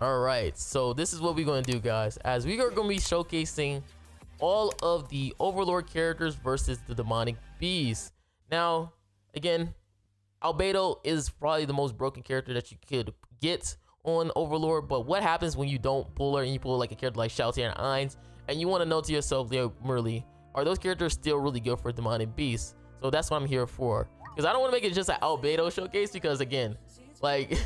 All right, so this is what we're going to do, guys, as we are going to be showcasing all of the Overlord characters versus the demonic beast. Now, again, Albedo is probably the most broken character that you could get on Overlord, but what happens when you don't pull her and you pull like a character like Shouty and Ainz, and you want to know to yourself, Leo Marilli, are those characters still really good for demonic beast? So that's what I'm here for, because I don't want to make it just an Albedo showcase, because again, like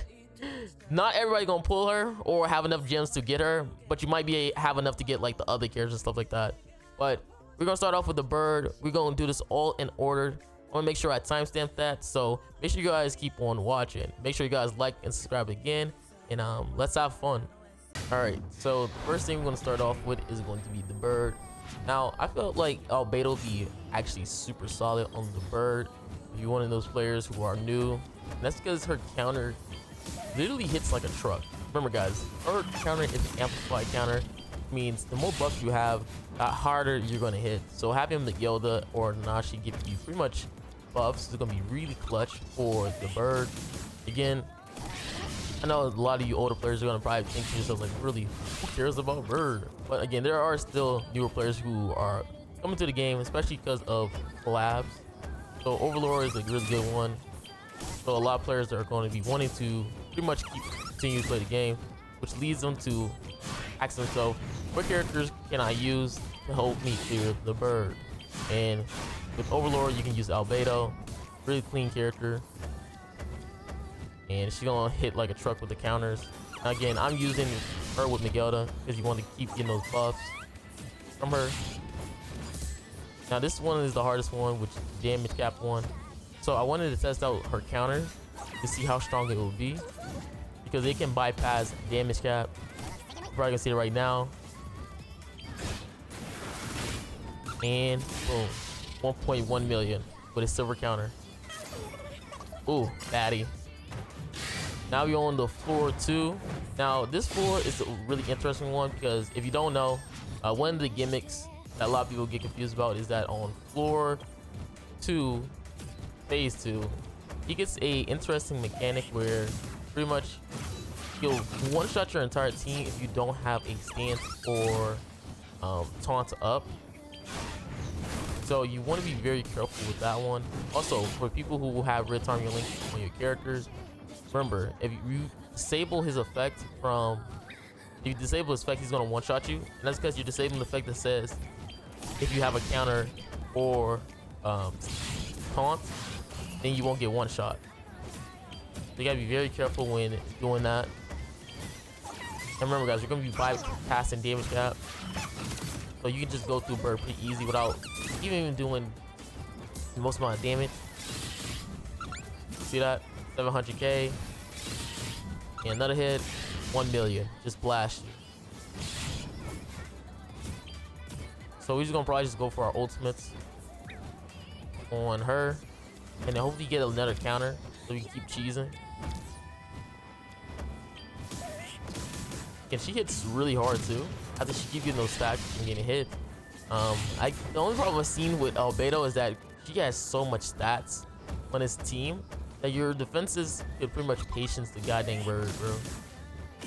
not everybody gonna pull her or have enough gems to get her, but you might have enough to get like the other characters and stuff like that. But we're gonna start off with the bird. We're gonna do this all in order. I want to make sure I timestamp that, so make sure you guys keep on watching. Make sure you guys like and subscribe again, and let's have fun. All right, so the first thing we're going to start off with is going to be the bird. Now, I felt like Albedo be actually super solid on the bird if you're one of those players who are new, and that's because her counter literally hits like a truck. Remember, guys, her counter is an amplified counter, means the more buffs you have, the harder you're going to hit. So having the Yoda or Nashi give you pretty much buffs is going to be really clutch for the bird. Again, I know a lot of you older players are going to probably think to yourself, like, really, who cares about bird? But again, there are still newer players who are coming to the game, especially because of collabs. So Overlord is a really good one. So a lot of players are going to be wanting to pretty much continue to play the game, which leads them to ask themselves, what characters can I use to help me clear the bird? And with Overlord, you can use Albedo, really clean character, and she's gonna hit like a truck with the counters. Now again, I'm using her with Miguelda because you want to keep getting those buffs from her. Now this one is the hardest one, which is the damage cap one. So I wanted to test out her counters to see how strong it will be, because it can bypass damage cap. You're probably gonna see it right now. And boom, 1.1 million with a silver counter. Ooh, baddie. Now we're on the floor 2. Now this floor is a really interesting one, because if you don't know, one of the gimmicks that a lot of people get confused about is that on floor 2, phase 2, he gets a interesting mechanic where pretty much you'll one-shot your entire team if you don't have a stance or taunt up. So you want to be very careful with that one. Also, for people who have red target link on your characters, remember, if you disable his effect he's gonna one-shot you, and that's because you're disabling the effect that says if you have a counter or taunt, then you won't get one shot. So you gotta be very careful when doing that. And remember, guys, you're gonna be bypassing damage cap, so you can just go through bird pretty easy without even doing the most amount of damage. See that? 700k, and another hit, 1 million, just blast you. So we're just gonna probably just go for our ultimates on her, and then hopefully get another counter so we can keep cheesing. And she hits really hard too. After she keeps getting those stacks and getting hit. The only problem I've seen with Albedo is that she has so much stats on his team that your defenses could pretty much patience the goddamn bird, bro.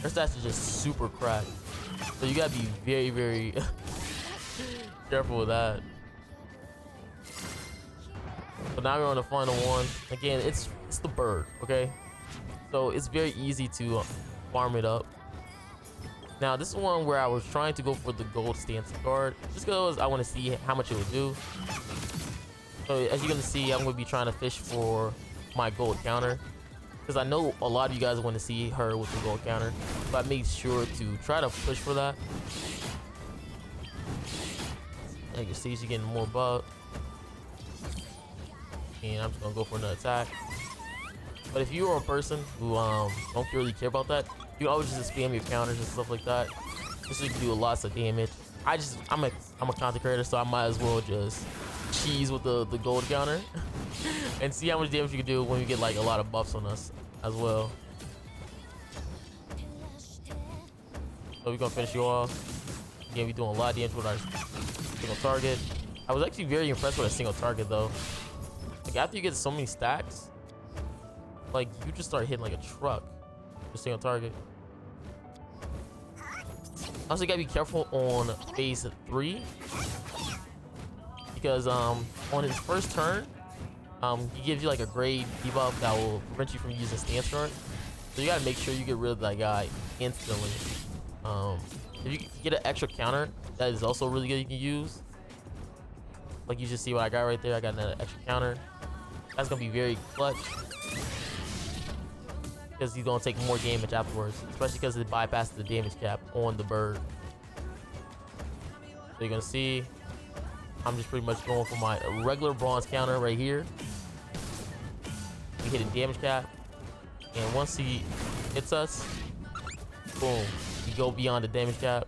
Her stats are just super cracked, so you gotta be very, very careful with that. So now we're on the final one. Again, it's the bird, okay? So it's very easy to farm it up. Now this is one where I was trying to go for the gold stance card, just because I want to see how much it would do. So as you're gonna see, I'm gonna be trying to fish for my gold counter, because I know a lot of you guys want to see her with the gold counter, but I made sure to try to push for that. And you can see she's getting more buff, and I'm just gonna go for another attack. But if you are a person who don't really care about that, you can always just spam your counters and stuff like that, just so you can do lots of damage. I'm a content creator, so I might as well just cheese with the gold counter and see how much damage you can do when we get like a lot of buffs on us as well. So we're gonna finish you off. Again, we're doing a lot of damage with our single target. I was actually very impressed with a single target though. Like after you get so many stacks, like you just start hitting like a truck with a single target. Also, you gotta be careful on phase 3 because on his first turn, he gives you like a grade debuff that will prevent you from using stance guard. So you gotta make sure you get rid of that guy instantly. If you get an extra counter, that is also really good. You can use. Like you just see what I got right there. I got another extra counter. That's gonna be very clutch because he's gonna take more damage afterwards, especially because it bypasses the damage cap on the bird. So you're gonna see I'm just pretty much going for my regular bronze counter right here. We hit a damage cap, and once he hits us, boom, we go beyond the damage cap.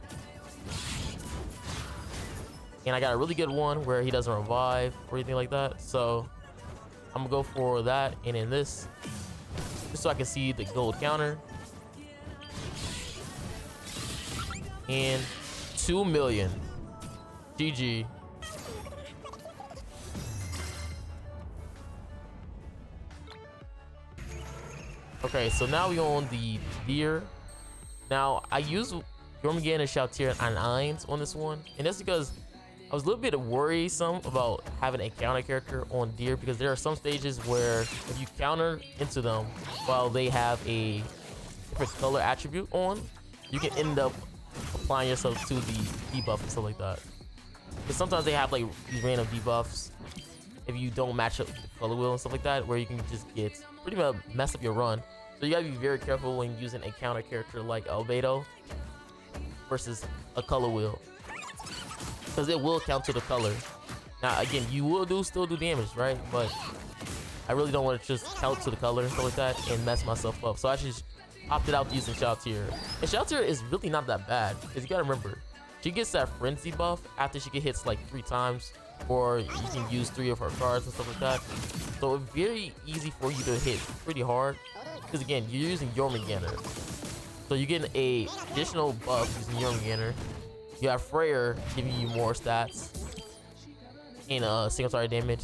And I got a really good one where he doesn't revive or anything like that, so I'm gonna go for that. And in this, just so I can see the gold counter. And 2 million. GG. Okay, so now we on the deer. Now I use Jormungand and Shoutier and Eins on this one, and that's because I was a little bit worrisome about having a counter character on deer, because there are some stages where if you counter into them while they have a different color attribute on, you can end up applying yourself to the debuff and stuff like that. Because sometimes they have like these random debuffs if you don't match up the color wheel and stuff like that, where you can just get pretty much mess up your run. So you gotta be very careful when using a counter character like Albedo versus a color wheel, because it will count to the color. Now again, you will still do damage, right? But I really don't want to just count to the color and stuff like that and mess myself up. So I just opted out using Shoutier. And Shoutier is really not that bad, because you gotta remember, she gets that frenzy buff after she gets hits like 3 times, or you can use 3 of her cards and stuff like that. So it's very easy for you to hit pretty hard, because again, you're using Jormungandr. So you're getting a additional buff using Jormungandr. You have Freyr giving you more stats and single target damage.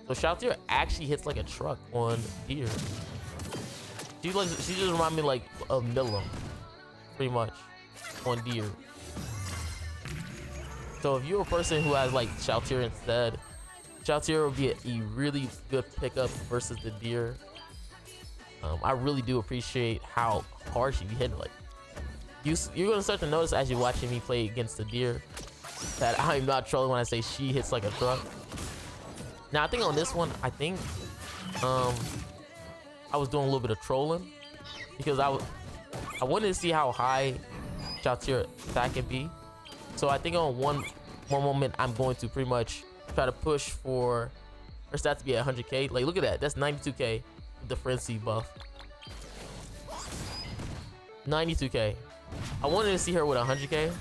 So Shoutier actually hits like a truck on deer. She just reminds me like of Milim, pretty much, on deer. So if you're a person who has like Shoutier instead, Shoutier would be a really good pickup versus the deer. I really do appreciate how hard she be hitting. Like you're gonna start to notice as you're watching me play against the deer that I'm not trolling when I say she hits like a truck. Now I think on this one, I think I was doing a little bit of trolling, because I wanted to see how high Shoutier attack can be. So I think on one moment I'm going to pretty much try to push for her stats to be at 100k. Like look at that, that's 92k with the frenzy buff. 92k. I wanted to see her with 100k,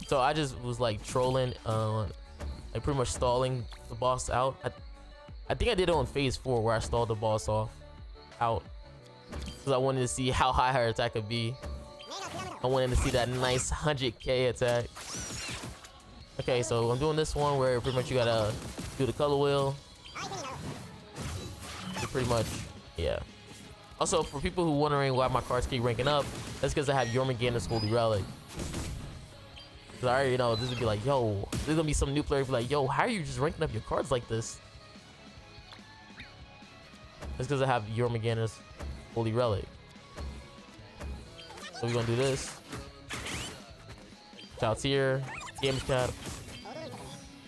so I just was like trolling, like pretty much stalling the boss out. I think I did it on phase 4 where I stalled the boss out because I wanted to see how high her attack could be. I wanted to see that nice 100k attack. Okay, so I'm doing this one where pretty much you gotta do the color wheel. Pretty much, yeah. Also, for people who wondering why my cards keep ranking up, that's because I have Jormungandr's Holy Relic. Cause I already know this would be like, yo, there's gonna be some new player be like, yo, how are you just ranking up your cards like this? That's because I have Jormungandr's Holy Relic. So we're gonna do this. Shoutier, damage cap.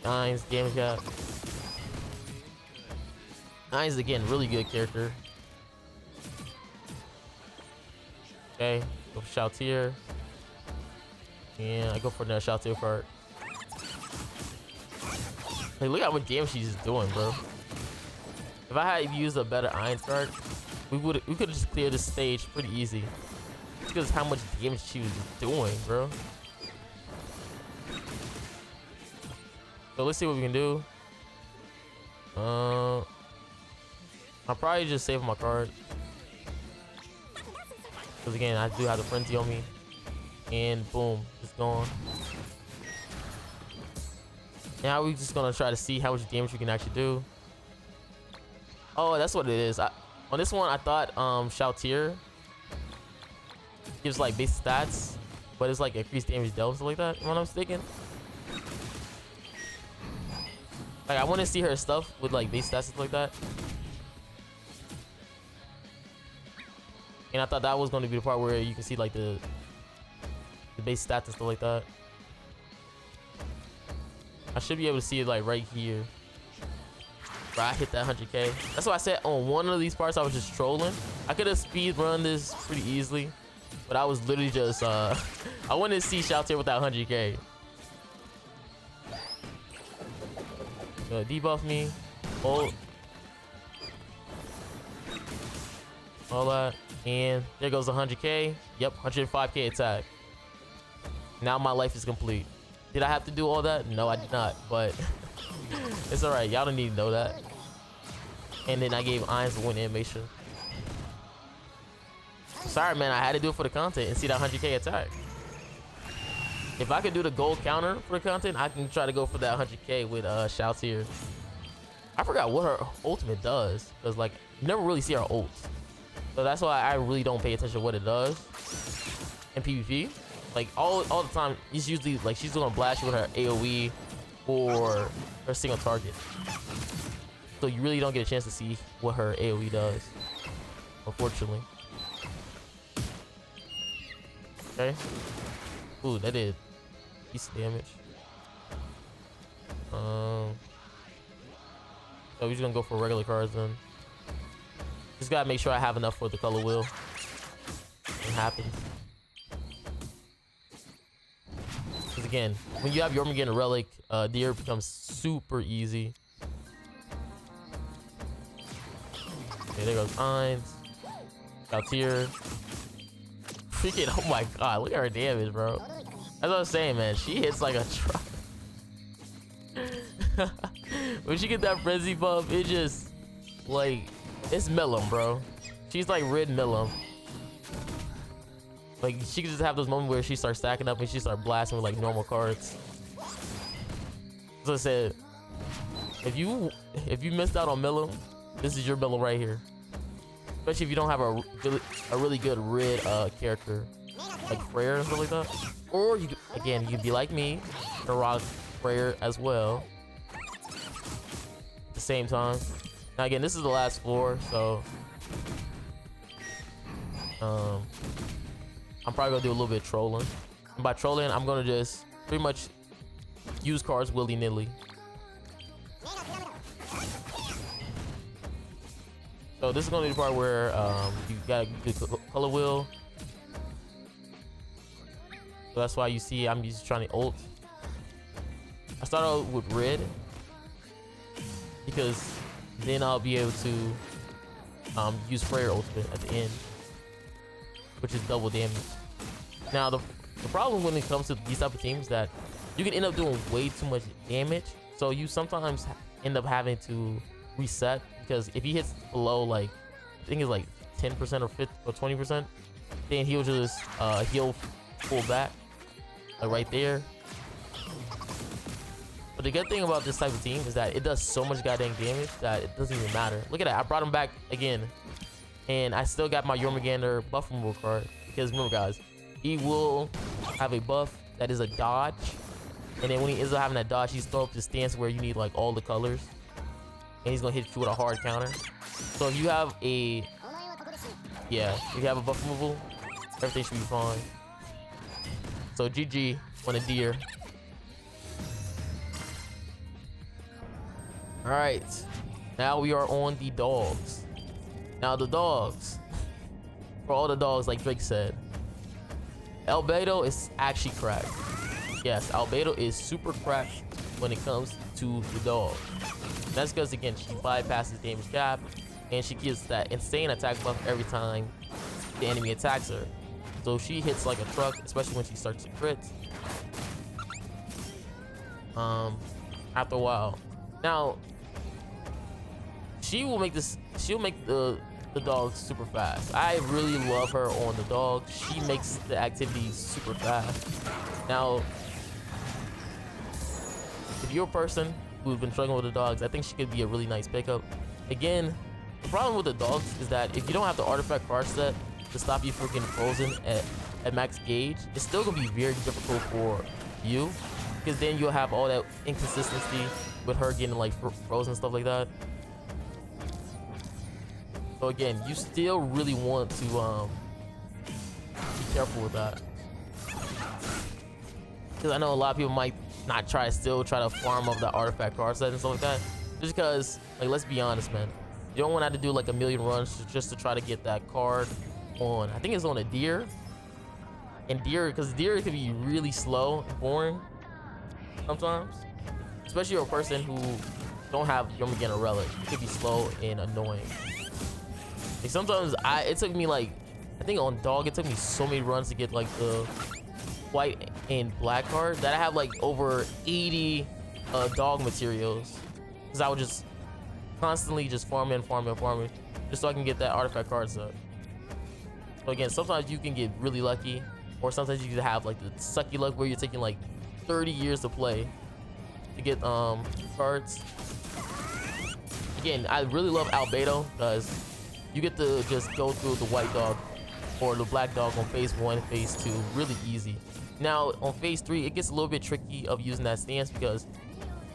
Eins, damage cap. Eins again, really good character. Okay, go for Shoutier. And I go for another Shoutier card. Hey, look how much damage she's just doing, bro. If I had used a better Eins card, we could have just cleared this stage pretty easy. It's because how much damage she was doing, bro. So let's see what we can do. I'll probably just save my card, because again, I do have the frenzy on me. And boom, it's gone. Now we're just gonna try to see how much damage we can actually do. Oh, that's what it is. On this one, I thought Shoutier gives like base stats, but it's like increased damage dealt, something like that. If I'm not mistaken. Like I want to see her stuff with like base stats and stuff like that. And I thought that was going to be the part where you can see like the base stats and stuff like that. I should be able to see it like right here. Where I hit that 100k. That's why I said on one of these parts I was just trolling. I could have speed run this pretty easily, but I was literally just I wanted to see Shoutier with that 100k. Debuff me. Ult. All that. And there goes the 100k. Yep, 105k attack. Now my life is complete. Did I have to do all that? No, I did not. But it's alright. Y'all don't need to know that. And then I gave Irons the win animation. Sorry, man. I had to do it for the content and see that 100k attack. If I could do the gold counter for the content, I can try to go for that 100k with Shoutier. I forgot what her ultimate does, because like you never really see her ult. So that's why I really don't pay attention to what it does in PvP. Like all the time, it's usually like she's gonna blast you with her AoE or her single target. So you really don't get a chance to see what her AoE does, unfortunately. Okay. Ooh, that did decent damage. So we're just gonna go for regular cards then. Just gotta make sure I have enough for the color wheel. It happens. Because again, when you have Jormungand and Relic, Deer becomes super easy. Okay, there goes Ainz. Shoutier. Freaking, oh my god, look at her damage, bro. That's what I was saying, man. She hits like a truck. When she get that frenzy buff, it just like it's Millum, bro. She's like rid Millum. Like she can just have those moments where she starts stacking up and she starts blasting with like normal cards. So I said, if you missed out on Millum, this is your Millum right here. Especially if you don't have a really good rid character like Freyr and stuff like that. Or you can be like me, and rock Freyr as well at the same time. Now again, this is the last floor, so I'm probably gonna do a little bit of trolling. And by trolling, I'm gonna just pretty much use cards willy-nilly. So this is gonna be the part where you gotta do the color wheel. So that's why you see I'm just trying to ult. I start out with red because then I'll be able to use Freyr ultimate at the end, which is double damage. Now the problem when it comes to these type of teams is that you can end up doing way too much damage, so you sometimes end up having to reset, because if he hits below like I think it's like 10% or 50 or 20%, then he'll just he'll pull back like right there. But the good thing about this type of team is that it does so much goddamn damage that it doesn't even matter. Look at that, I brought him back again, and I still got my Jormungandr buff removal card, because remember guys, he will have a buff that is a dodge, and then when he ends up having that dodge, he's throw up this stance where you need like all the colors, and he's gonna hit you with a hard counter. So if you have a if you have a buff removal, everything should be fine. So GG on a Deer. All right, now we are on the dogs. Now the dogs, for all the dogs, like Drake said, Albedo is actually cracked. Yes, Albedo is super cracked when it comes to the dog. That's because again, she bypasses damage cap, and she gives that insane attack buff every time the enemy attacks her. So she hits like a truck, especially when she starts to crit. After a while, now she'll make the dog super fast. I really love her on the dog. She makes the activities super fast. Now, if you're a person who's been struggling with the dogs, I think she could be a really nice pickup. Again, the problem with the dogs is that if you don't have the artifact card set to stop you from getting frozen at max gauge, it's still gonna be very difficult for you, because then you'll have all that inconsistency with her getting like frozen and stuff like that. So again, you still really want to be careful with that, because I know a lot of people might not try to farm up that artifact card set and stuff like that, just because, like, let's be honest, man, you don't want to have to do like a million runs just to try to get that card on, I think it's on a deer, and deer, because deer can be really slow and boring sometimes, especially for a person who don't have Yomigen relic. It could be slow and annoying. Like sometimes it took me like, I think on dog it took me so many runs to get like the white and black card that I have like over 80 dog materials, because I would just constantly just farming just so I can get that artifact card set. So again, sometimes you can get really lucky, or sometimes you can have like the sucky luck where you're taking like 30 years to play to get cards. Again, I really love Albedo because you get to just go through the white dog or the black dog on phase 1, phase 2 really easy. Now on phase 3 it gets a little bit tricky of using that stance, because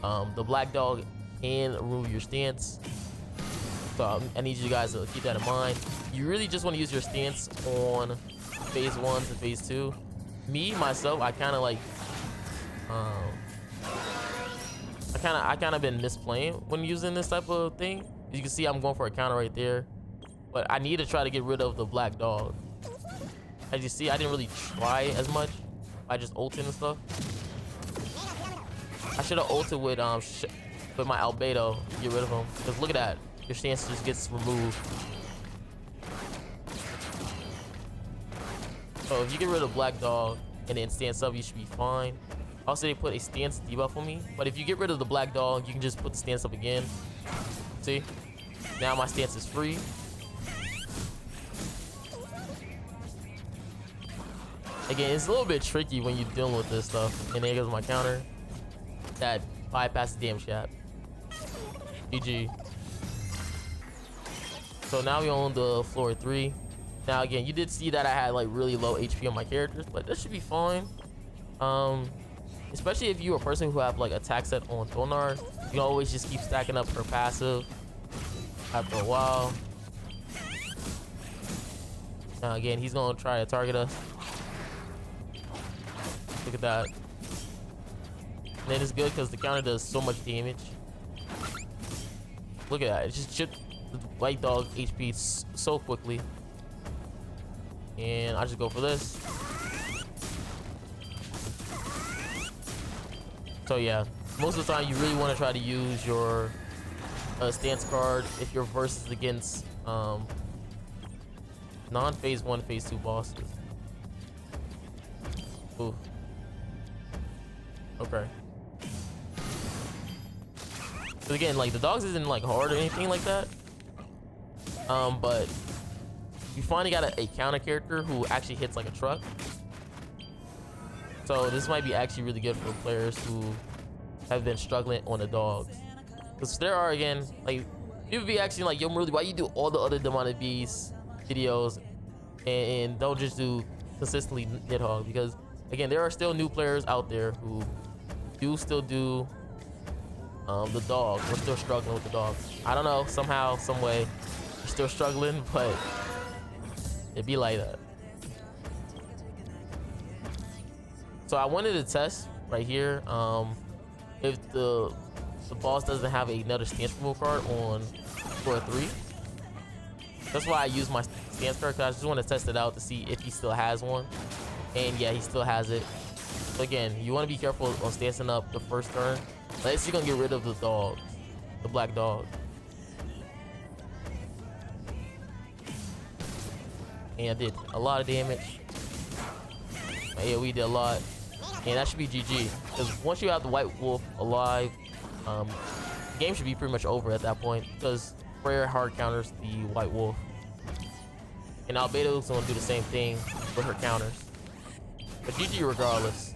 the black dog can remove your stance. So I need you guys to keep that in mind. You really just want to use your stance on phase 1 to phase 2. Me myself, I kind of like I kind of been misplaying when using this type of thing. You can see I'm going for a counter right there, but I need to try to get rid of the black dog. As you see, I didn't really try as much by just ulting and stuff. I should have ulted with my Albedo to get rid of him, because look at that, your stance just gets removed. So if you get rid of black dog and then stance up, you should be fine. Also, they put a stance debuff on me, but if you get rid of the black dog, you can just put the stance up again. See, now my stance is free. Again, it's a little bit tricky when you're dealing with this stuff. And there goes my counter that bypasses the damage cap. GG. So now we're on the floor 3. Now again, you did see that I had like really low HP on my characters, but this should be fine. Especially if you're a person who have like attack set on Tonar, you can always just keep stacking up her passive after a while. Now again, he's gonna try to target us. Look at that. And then it's good because the counter does so much damage. Look at that, it just chipped the white dog HP so quickly. And I just go for this. So yeah, most of the time you really want to try to use your stance card if your versus against non-phase 1, phase 2 bosses. Ooh. Okay. But again, like the dogs isn't like hard or anything like that. But you finally got a counter character who actually hits like a truck. So this might be actually really good for players who have been struggling on the dogs. Because there are, again, like people be actually like, yo, Marilli, why you do all the other Demonic Beast videos and don't just do consistently Nidhogg? Because again, there are still new players out there who do still do the dog. We're still struggling with the dog. I don't know, somehow, some way, we're still struggling, but it'd be like that. So I wanted to test right here if the boss doesn't have another stance removal card on floor 3. That's why I use my stance card, because I just want to test it out to see if he still has one. And yeah, he still has it. So again, you want to be careful on stancing up the first turn. Unless you're gonna get rid of the dog, the black dog. And I did a lot of damage. Yeah, we did a lot. And that should be GG. Because once you have the white wolf alive, the game should be pretty much over at that point. Because Prayer hard counters the white wolf. And Albedo's gonna do the same thing with her counters. But GG regardless.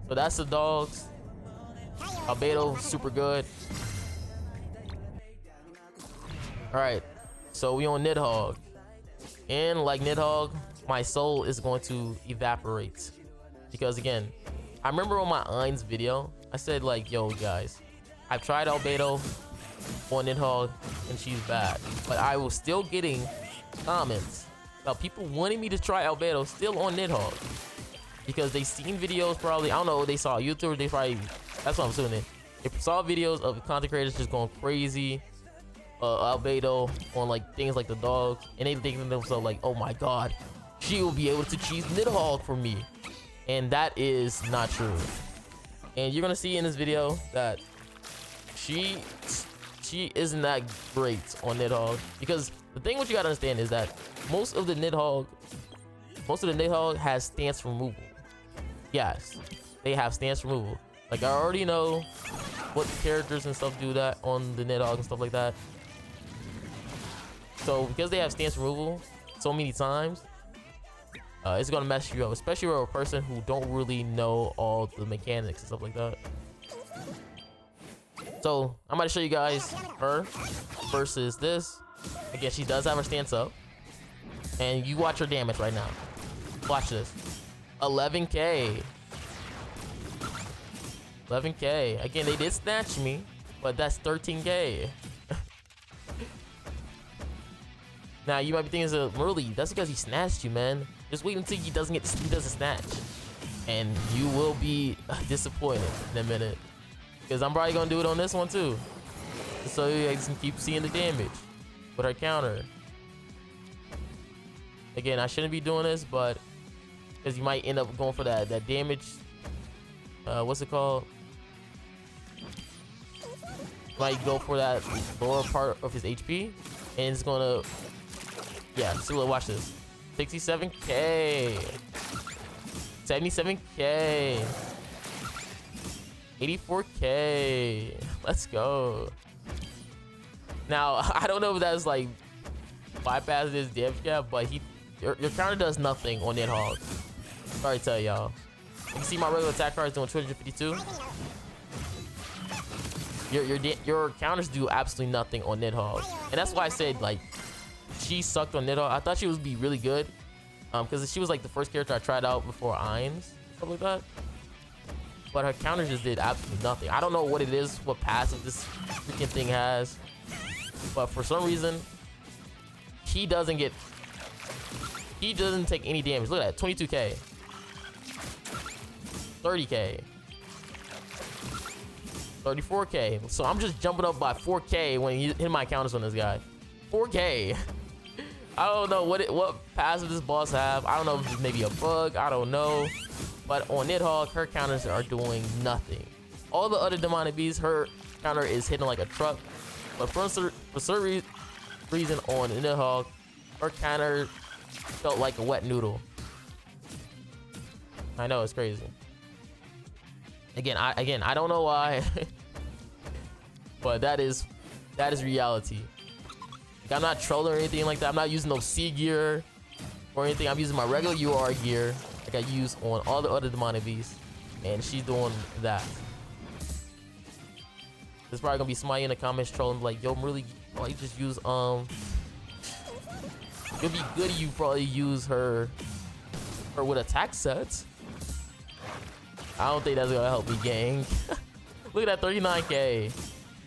So that's the dogs. Albedo, super good. Alright, so we on Nidhogg. And like Nidhogg, my soul is going to evaporate. Because again, I remember on my Ein's video, I said like, yo guys, I've tried Albedo on Nidhogg and she's bad. But I was still getting comments about people wanting me to try Albedo still on Nidhogg. Because they seen videos probably, I don't know, they saw YouTubers, they probably, that's what I'm assuming. They saw videos of content creators just going crazy, Albedo on like things like the dogs, and they thinking to themselves like, oh my god, she will be able to cheese Nidhogg for me. And that is not true. And you're gonna see in this video that she isn't that great on Nidhogg, because the thing what you gotta understand is that most of the Nidhogg has stance removal. Yes, they have stance removal. Like I already know what characters and stuff do that on the Nidhogg and stuff like that. So because they have stance removal so many times, it's gonna mess you up, especially for a person who don't really know all the mechanics and stuff like that. So I'm gonna show you guys her versus this. Again, she does have her stance up, and you watch her damage right now. Watch this. 11k. 11k. Again, they did snatch me, but that's 13k. Now you might be thinking, Marilli, that's because he snatched you, man. Just wait until he doesn't snatch, and you will be disappointed in a minute. Because I'm probably gonna do it on this one too, so you guys can keep seeing the damage with her counter. Again, I shouldn't be doing this, but because you might end up going for that damage. What's it called? Might go for that lower part of his HP, and it's gonna, yeah. So watch this. 67k, 77k, 84k. Let's go. Now I don't know if that's like bypass this damage gap, but your counter does nothing on Nidhogg. Sorry to tell y'all. You can see my regular attack card is doing 252. Your counters do absolutely nothing on Nidhogg, and that's why I said like she sucked on Nidhogg. I thought she would be really good, because she was like the first character I tried out before Ein's, stuff like that. But her counters just did absolutely nothing. I don't know what it is, what passive this freaking thing has, but for some reason he doesn't take any damage. Look at that, 22k, 30k, 34k. So I'm just jumping up by 4k when he hit my counters on this guy. 4k. I don't know what passive this boss have. I don't know if it's maybe a bug. I don't know. But on Nidhogg, her counters are doing nothing. All the other demonic beasts, her counter is hitting like a truck. But for some reason on Nidhogg, her counter felt like a wet noodle. I know, it's crazy. Again, I don't know why, but that is reality. Like, I'm not trolling or anything like that. I'm not using no C gear or anything. I'm using my regular UR gear like I use on all the other demonic beasts, and she's doing that. There's probably gonna be somebody in the comments trolling like, yo, Marilli, why you just use it'll be good if you probably use her with attack sets. I don't think that's gonna help me, gang. Look at that, 39k,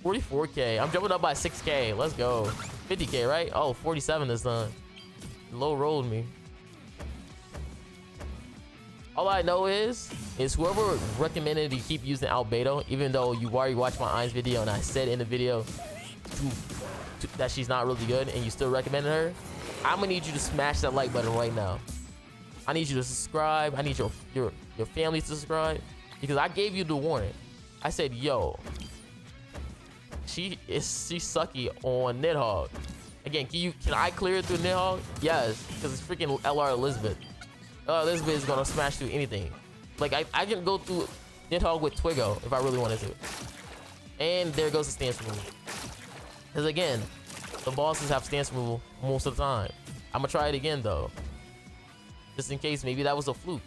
44k. I'm jumping up by 6k. Let's go. 50k, right? Oh, 47 this time. Low rolled me. All I know is whoever recommended you keep using Albedo, even though you already watched my Ein's video and I said in the video that she's not really good, and you still recommended her, I'm gonna need you to smash that like button right now. I need you to subscribe. I need your family to subscribe, because I gave you the warning. I said, yo, she's sucky on Nidhogg. Again, can I clear it through Nidhogg? Yes, because it's freaking LR Elizabeth. Elizabeth is gonna smash through anything. Like I can go through Nidhogg with Twiggo if I really wanted to. And there goes the stance removal. Because again, the bosses have stance removal most of the time. I'm gonna try it again though, just in case maybe that was a fluke.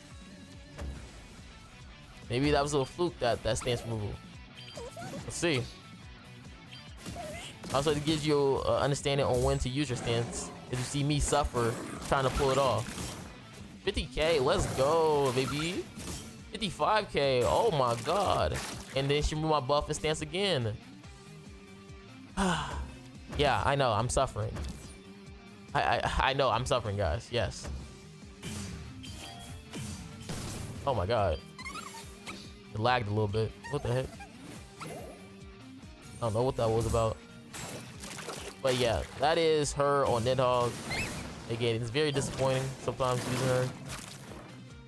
Maybe that was a fluke, that stance removal. Let's see. Also, it gives you understanding on when to use your stance, if you see me suffer trying to pull it off. 50K, let's go, baby. 55K, oh my god. And then she moved my buff and stance again. Yeah, I know, I'm suffering. I know, I'm suffering, guys, yes. Oh my god. It lagged a little bit. What the heck? I don't know what that was about. But yeah, that is her on Nidhogg. Again, it's very disappointing sometimes using her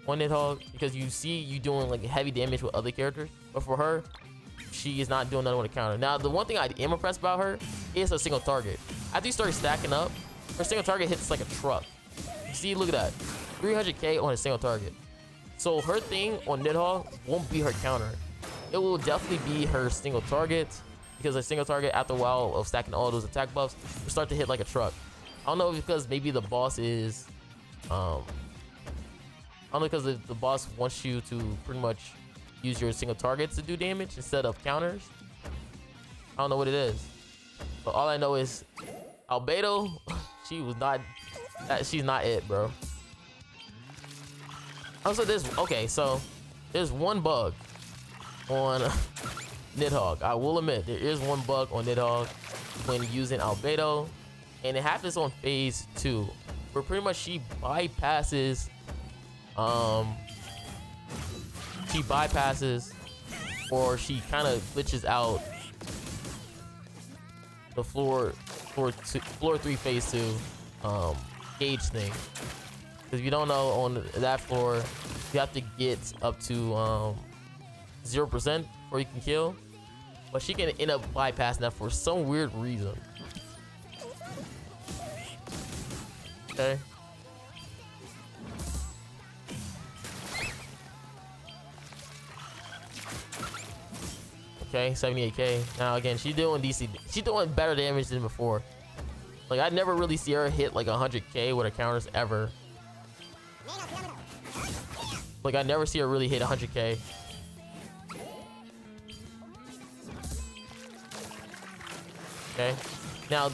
on Nidhogg because you see you doing like heavy damage with other characters, but for her, she is not doing nothing with a counter. Now, the one thing I am impressed about her is a single target. After you start stacking up, her single target hits like a truck. You see, look at that, 300K on a single target. So her thing on Nidhogg won't be her counter. It will definitely be her single target because a single target after a while of stacking all those attack buffs will start to hit like a truck. I don't know because maybe the boss is, I don't know because the boss wants you to pretty much use your single targets to do damage instead of counters. I don't know what it is, but all I know is Albedo, she's not it, bro. Also, there's one bug on Nidhogg. I will admit there is one bug on Nidhogg when using Albedo, and it happens on phase 2, where pretty much she bypasses or she kind of glitches out the floor 3 phase 2 gauge thing. Because if you don't know, on that floor you have to get up to 0% before you can kill, but she can end up bypassing that for some weird reason. Okay. Okay, 78K. Now again, she's doing DC. She's doing better damage than before. Like, I never really see her hit like 100K with her counters ever. Like, I never see her really hit 100K. Okay. Now,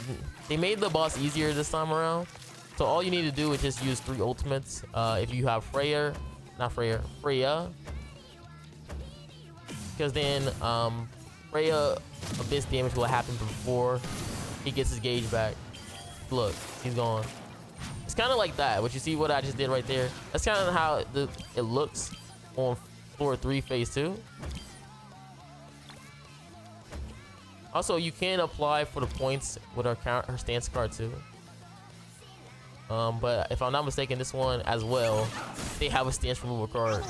they made the boss easier this time around. So all you need to do is just use 3 ultimates. If you have Freya. Because then Freya abyss damage will happen before he gets his gauge back. Look, he's gone. It's kind of like that. What you see, what I just did right there. That's kind of how it looks on floor 3 phase 2. Also, you can apply for the points with her stance card too. But if I'm not mistaken, this one as well, they have a stance removal card.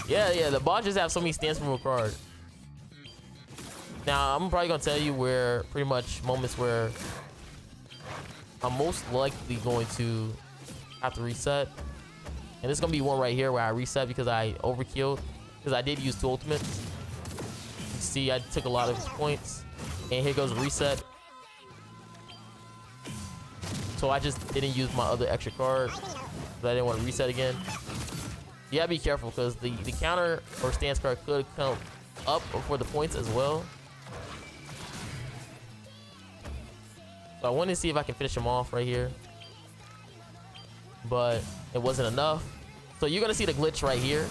Yeah, the boss just have so many stance removal card. Now, I'm probably gonna tell you where pretty much moments where I'm most likely going to have to reset. And it's gonna be one right here where I reset because I overkilled. Because I did use 2 ultimates. You see, I took a lot of his points. And here goes a reset. So I just didn't use my other extra card because I didn't want to reset again. You gotta be careful because the counter or stance card could come up for the points as well. So I wanted to see if I can finish him off right here, but it wasn't enough. So you're gonna see the glitch right here.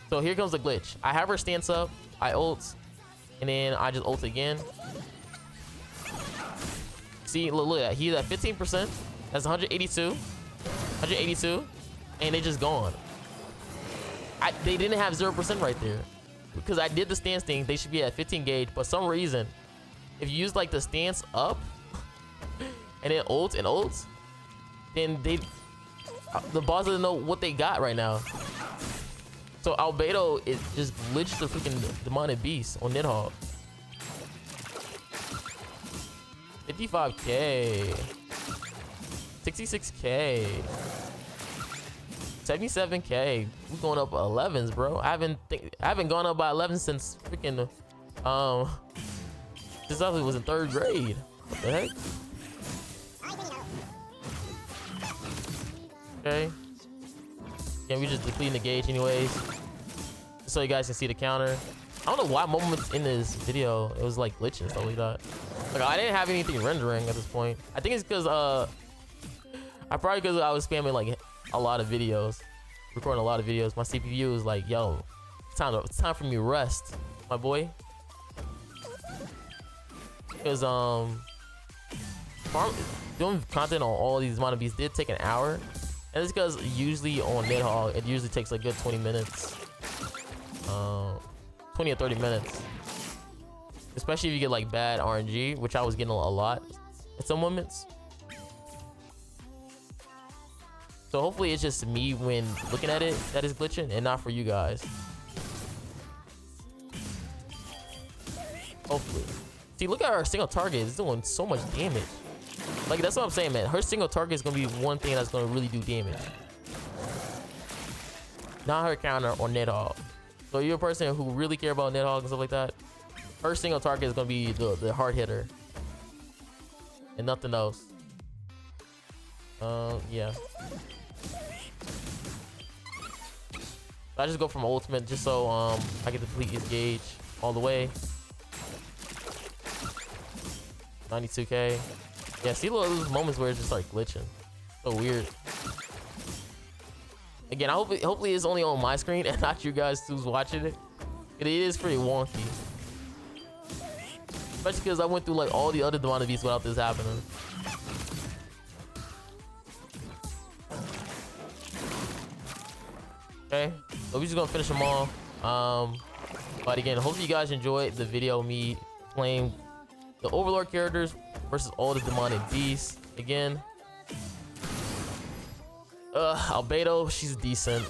So here comes the glitch. I have her stance up, I ult, and then I just ult again. See, look at that. He's at 15%. That's 182, and they just gone. They didn't have 0% right there because I did the stance thing. They should be at 15 gauge, but for some reason, if you use like the stance up and then ult, then the boss doesn't know what they got right now. So Albedo is just glitched the freaking demonic beast on Nidhogg. 55K, 66K, 77K. We're going up by 11s, bro. I haven't gone up by 11 since freaking since I was in 3rd grade. What the heck? Okay. Yeah, we just depleting the gauge anyways, just so you guys can see the counter. I don't know why moments in this video it was like glitching and stuff like that. Like, I didn't have anything rendering at this point. I think it's because I probably because I was spamming like a lot of videos, recording a lot of videos. My CPU was like, yo, it's time for me to rest, my boy. Because doing content on all these demonic beasts did take an hour, and it's because usually on Nidhogg it usually takes a good 20 minutes, 20 or 30 minutes. Especially if you get like bad RNG, which I was getting a lot at some moments. So hopefully it's just me when looking at it that is glitching and not for you guys. Hopefully. See, look at her single target. It's doing so much damage. Like, that's what I'm saying, man. Her single target is going to be one thing that's going to really do damage. Not her counter or Nidhogg. So you're a person who really care about Nidhogg and stuff like that. Her single target is going to be the hard hitter. And nothing else. Yeah. I just go from ultimate just so I can deplete his gauge all the way. 92k. Yeah, see those moments where it's just like glitching. So weird. Again, hopefully it's only on my screen and not you guys who's watching it. It is pretty wonky. Especially because I went through like all the other demonic beasts without this happening. Okay, so we're just gonna finish them all. But again, hopefully you guys enjoyed the video of me playing the Overlord characters versus all the demonic beasts. Again, Albedo, she's decent.